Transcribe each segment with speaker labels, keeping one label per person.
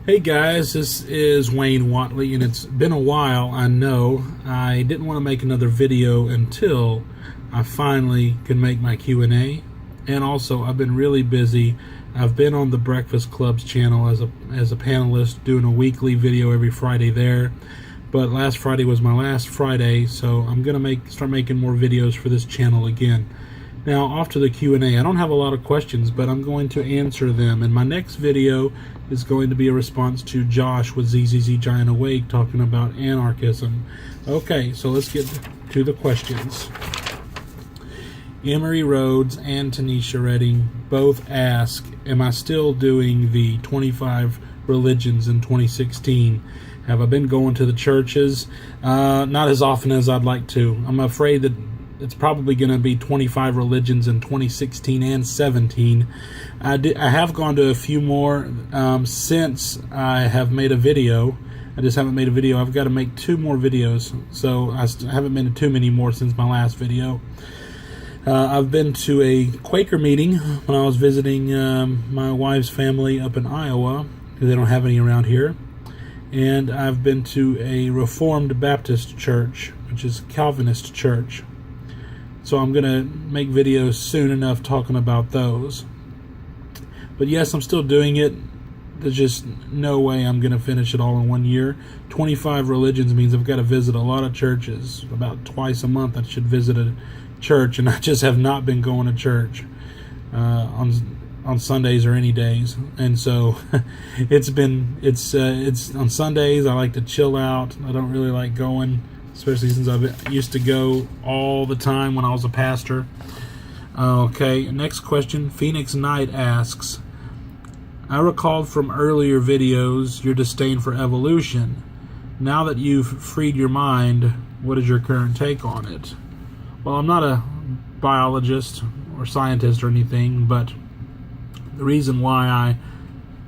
Speaker 1: Hey guys, this is Wayne Watley, and it's been a while, I know. I didn't want to make another video until I finally could make my Q&A, and also I've been really busy. I've been on the Breakfast Club's channel as a panelist, doing a weekly video every Friday there, but last Friday was my last Friday, so I'm going to start making more videos for this channel again. Now, off to the Q&A. I don't have a lot of questions, but I'm going to answer them. And my next video is going to be a response to Josh with ZZZ Giant Awake talking about anarchism. Okay, so let's get to the questions. Emery Rhodes and Tanisha Redding both ask, am I still doing the 25 religions in 2016? Have I been going to the churches? Not as often as I'd like to. I'm afraid that it's probably going to be 25 religions in 2016 and 17. I have gone to a few more since I have made a video. I just haven't made a video. I've got to make 2 more videos, so I haven't been to too many more since my last video. I've been to a Quaker meeting when I was visiting my wife's family up in Iowa, because they don't have any around here. And I've been to a Reformed Baptist church, which is a Calvinist church. So I'm going to make videos soon enough talking about those. But yes, I'm still doing it. There's just no way I'm going to finish it all in 1 year. 25 religions means I've got to visit a lot of churches. About twice a month I should visit a church, and I just have not been going to church on Sundays or any days. And so it's on Sundays I like to chill out. I don't really like going, especially since I used to go all the time when I was a pastor. Okay, next question. Phoenix Knight asks, I recalled from earlier videos your disdain for evolution. Now that you've freed your mind, what is your current take on it? Well, I'm not a biologist or scientist or anything, but the reason why I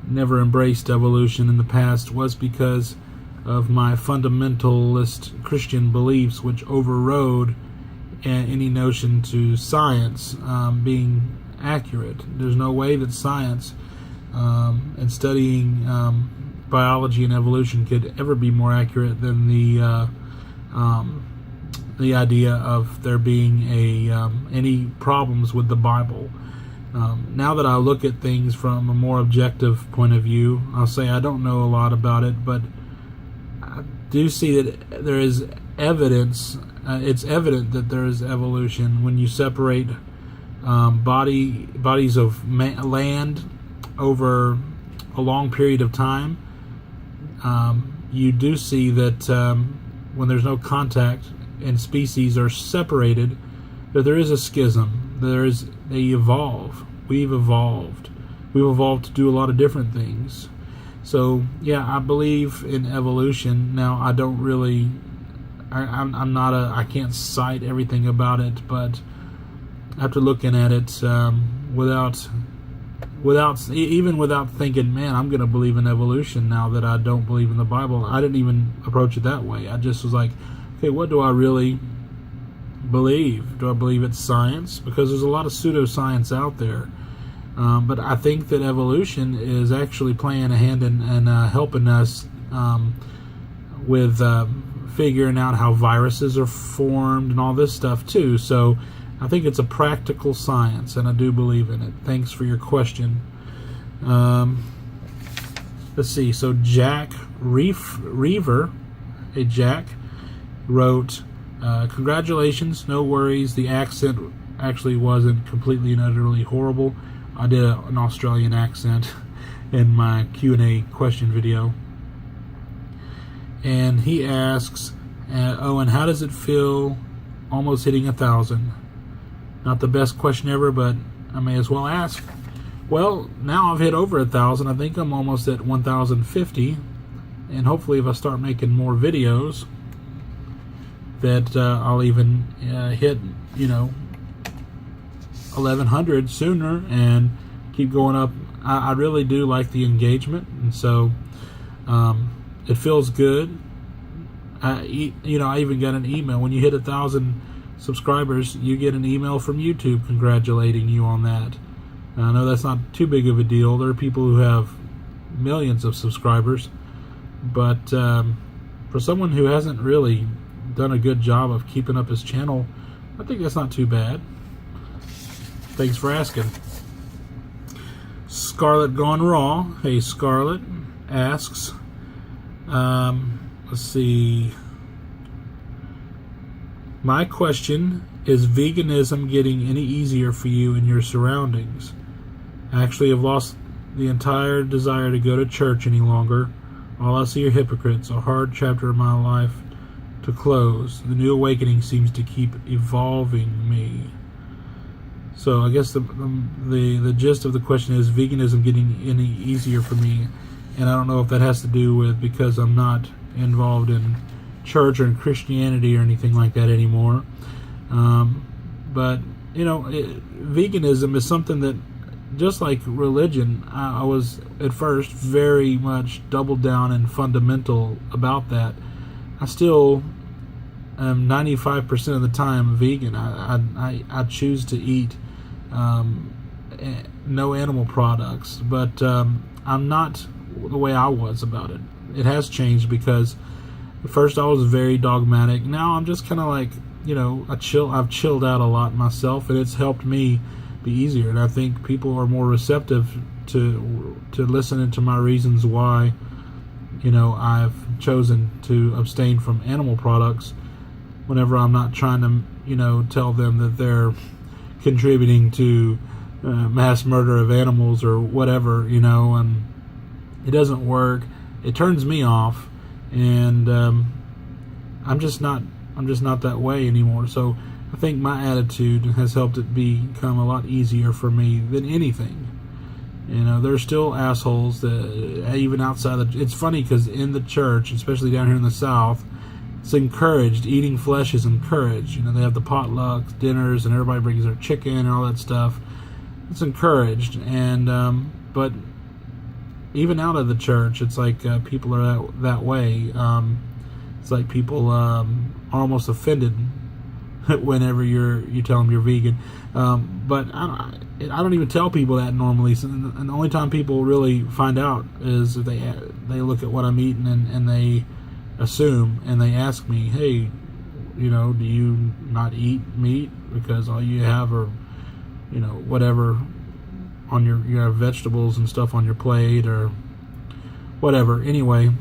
Speaker 1: never embraced evolution in the past was because of my fundamentalist Christian beliefs, which overrode any notion to science being accurate. There's no way that science and studying biology and evolution could ever be more accurate than the idea of there being any problems with the Bible. Now that I look at things from a more objective point of view, I'll say I don't know a lot about it, but I do see that there is evidence. It's evident that there is evolution when you separate bodies of land over a long period of time. You do see that when there's no contact and species are separated, that there is a schism. They evolve. We've evolved. We've evolved to do a lot of different things. So yeah, I believe in evolution. Now I don't really, I can't cite everything about it, but after looking at it without thinking, man, I'm going to believe in evolution now that I don't believe in the Bible. I didn't even approach it that way. I just was like, okay, what do I really believe? Do I believe it's science? Because there's a lot of pseudoscience out there. But I think that evolution is actually playing a hand in helping us with figuring out how viruses are formed and all this stuff too. So I think it's a practical science, and I do believe in it. Thanks for your question. Let's see. So Jack Reaver, Jack, wrote, congratulations, no worries. The accent actually wasn't completely and utterly horrible. I did an Australian accent in my Q&A question video. And he asks, and how does it feel almost hitting 1,000? Not the best question ever, but I may as well ask. Well, now I've hit over 1,000. I think I'm almost at 1,050. And hopefully if I start making more videos, that I'll even hit, 1,100 sooner and keep going up. I really do like the engagement, and so it feels good. I even got an email when you hit 1,000 subscribers. You get an email from YouTube congratulating you on that. I know that's not too big of a deal. There are people who have millions of subscribers. But for someone who hasn't really done a good job of keeping up his channel, I think that's not too bad. Thanks for asking. Scarlet Gone Raw. Hey, Scarlet asks, let's see. My question, is veganism getting any easier for you in your surroundings? I actually have lost the entire desire to go to church any longer. All I see are hypocrites. A hard chapter of my life to close. The new awakening seems to keep evolving me. So I guess the gist of the question is veganism getting any easier for me, and I don't know if that has to do with because I'm not involved in church or in Christianity or anything like that anymore. But veganism is something that, just like religion, I was at first very much doubled down and fundamental about that. I still am 95% of the time vegan. I choose to eat no animal products, but I'm not the way I was about it. It has changed because at first I was very dogmatic. Now I'm just kind of like, I've chilled out a lot myself, and it's helped me be easier. And I think people are more receptive to listening to my reasons why, I've chosen to abstain from animal products whenever I'm not trying to, tell them that they're contributing to mass murder of animals or whatever, and it doesn't work. It turns me off, and I'm just not that way anymore. So I think my attitude has helped it become a lot easier for me than anything. There's still assholes that even outside it's funny because in the church, especially down here in the South, it's encouraged. Eating flesh is encouraged. They have the potluck dinners and everybody brings their chicken and all that stuff. It's encouraged, and but even out of the church, it's like people are that way. It's like people are almost offended whenever you tell them you're vegan. But I don't even tell people that normally. And the only time people really find out is if they look at what I'm eating and they assume and they ask me, hey, do you not eat meat because all you have are, whatever on you have vegetables and stuff on your plate or whatever. Anyway,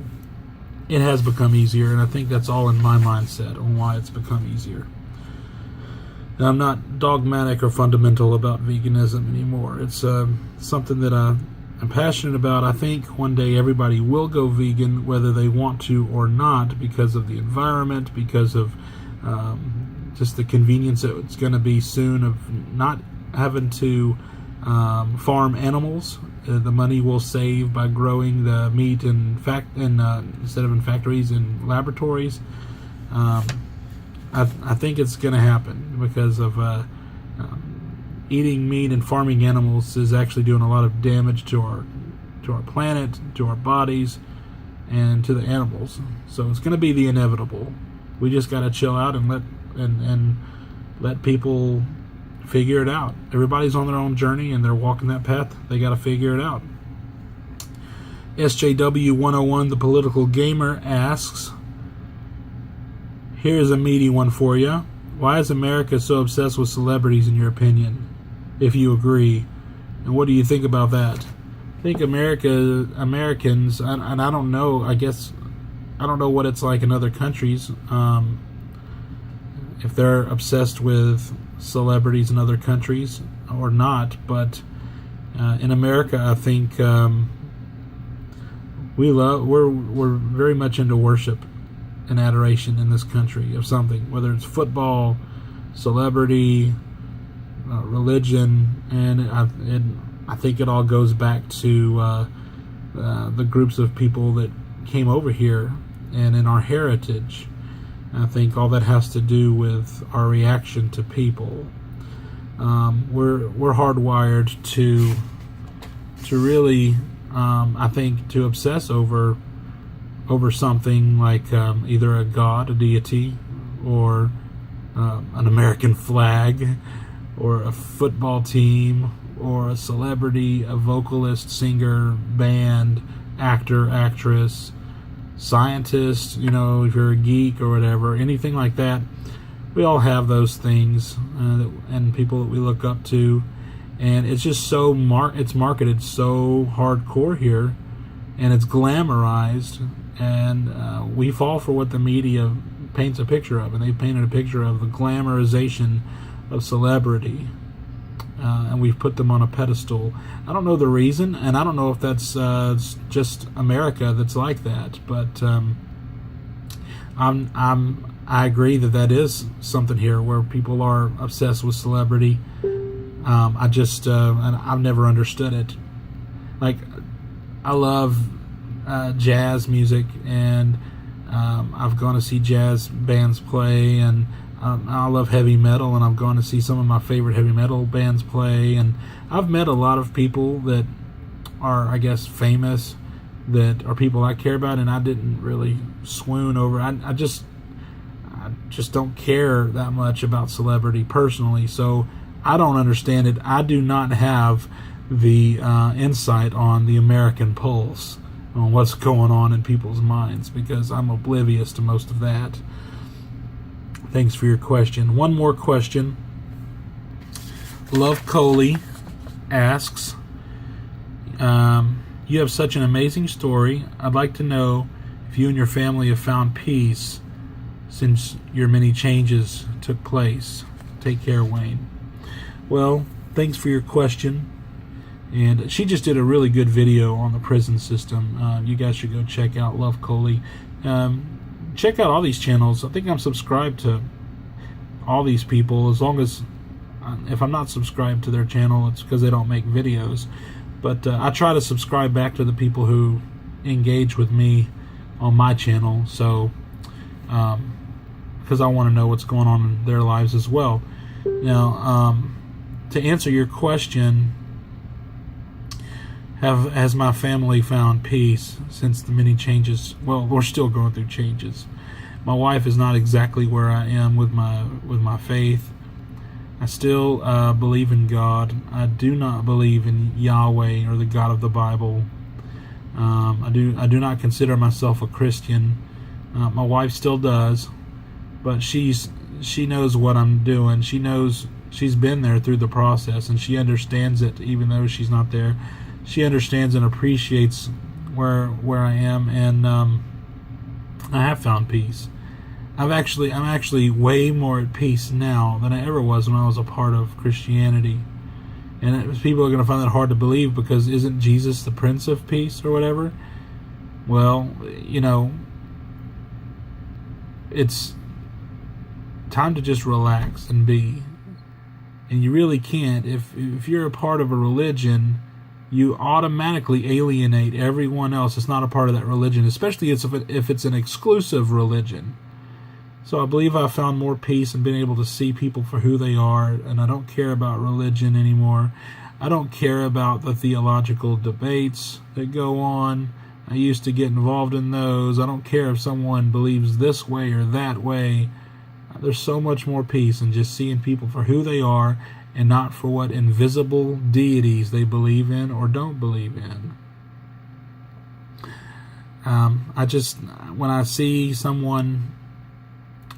Speaker 1: it has become easier, and I think that's all in my mindset on why it's become easier. And I'm not dogmatic or fundamental about veganism anymore. It's something that I'm passionate about. I think one day everybody will go vegan, whether they want to or not, because of the environment, because of just the convenience that it's going to be soon of not having to farm animals. The money we'll save by growing the meat instead of in factories and laboratories. I think it's going to happen because of eating meat and farming animals is actually doing a lot of damage to our planet, to our bodies, and to the animals. So it's going to be the inevitable. We just got to chill out and let people figure it out. Everybody's on their own journey and they're walking that path. They got to figure it out. SJW 101, the political gamer, asks, here's a meaty one for you. Why is America so obsessed with celebrities, in your opinion, if you agree? And what do you think about that? I think Americans, and I don't know, I don't know what it's like in other countries, if they're obsessed with celebrities in other countries or not, but in America, I think we're very much into worship and adoration in this country of something, whether it's football, celebrity, religion, and I think it all goes back to the groups of people that came over here and in our heritage. I think all that has to do with our reaction to people. We're hardwired to really, I think, to obsess over something like either a god, a deity, or an American flag, or a football team, or a celebrity, a vocalist, singer, band, actor, actress, scientist, if you're a geek or whatever, anything like that. We all have those things, and people that we look up to, and it's just it's marketed so hardcore here, and it's glamorized, and we fall for what the media paints a picture of, and they painted a picture of the glamorization of celebrity, and we've put them on a pedestal. I don't know the reason, and I don't know if that's just America that's like that, but I agree that is something here where people are obsessed with celebrity. And I've never understood it. Like, I love jazz music, and I've gone to see jazz bands play, and I love heavy metal, and I've gone to see some of my favorite heavy metal bands play, and I've met a lot of people that are, I guess, famous, that are people I care about, and I didn't really swoon over. I just don't care that much about celebrity personally, so I don't understand it. I do not have the insight on the American pulse, on what's going on in people's minds, because I'm oblivious to most of that. Thanks for your question. One more question. Love Coley asks, you have such an amazing story. I'd like to know if you and your family have found peace since your many changes took place. Take care, Wayne. Well, thanks for your question. And she just did a really good video on the prison system. You guys should go check out Love Coley. Check out all these channels. I think I'm subscribed to all these people. As long as, if I'm not subscribed to their channel, it's because they don't make videos. But I try to subscribe back to the people who engage with me on my channel. So, because I want to know what's going on in their lives as well. Now, to answer your question, has my family found peace since the many changes? Well, we're still going through changes. My wife is not exactly where I am with my faith. I still believe in God. I do not believe in Yahweh or the God of the Bible. I do not consider myself a Christian. My wife still does, but she knows what I'm doing. She knows, she's been there through the process, and she understands it, even though she's not there. She understands and appreciates where I am, and I have found peace. I'm actually way more at peace now than I ever was when I was a part of Christianity. And people are going to find that hard to believe, because isn't Jesus the Prince of Peace or whatever? Well, it's time to just relax and be. And you really can't. If you're a part of a religion, you automatically alienate everyone else that's not a part of that religion, especially if it's an exclusive religion. So I believe I've found more peace and been able to see people for who they are, and I don't care about religion anymore. I don't care about the theological debates that go on. I used to get involved in those. I don't care if someone believes this way or that way. There's so much more peace in just seeing people for who they are, and not for what invisible deities they believe in or don't believe in. When I see someone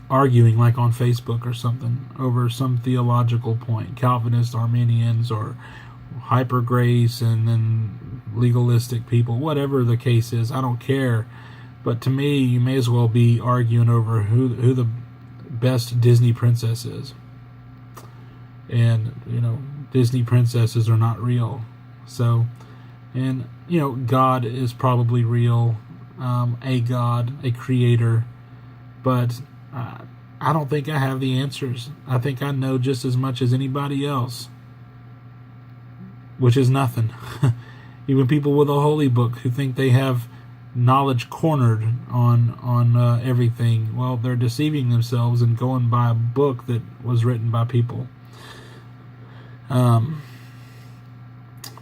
Speaker 1: arguing, like on Facebook or something, over some theological point, Calvinist, Arminians, or hyper grace, and then legalistic people, whatever the case is, I don't care. But to me, you may as well be arguing over who the best Disney princess is. And, Disney princesses are not real. So, and, God is probably real, a God, a creator, but I don't think I have the answers. I think I know just as much as anybody else, which is nothing. Even people with a holy book who think they have knowledge cornered on everything, well, they're deceiving themselves and going by a book that was written by people.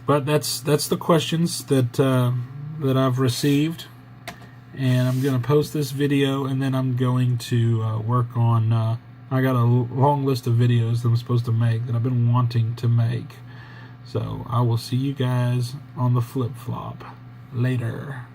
Speaker 1: But that's the questions that I've received, and I'm going to post this video, and then I'm going to work on. I got a long list of videos that I'm supposed to make that I've been wanting to make. So I will see you guys on the flip flop. Later.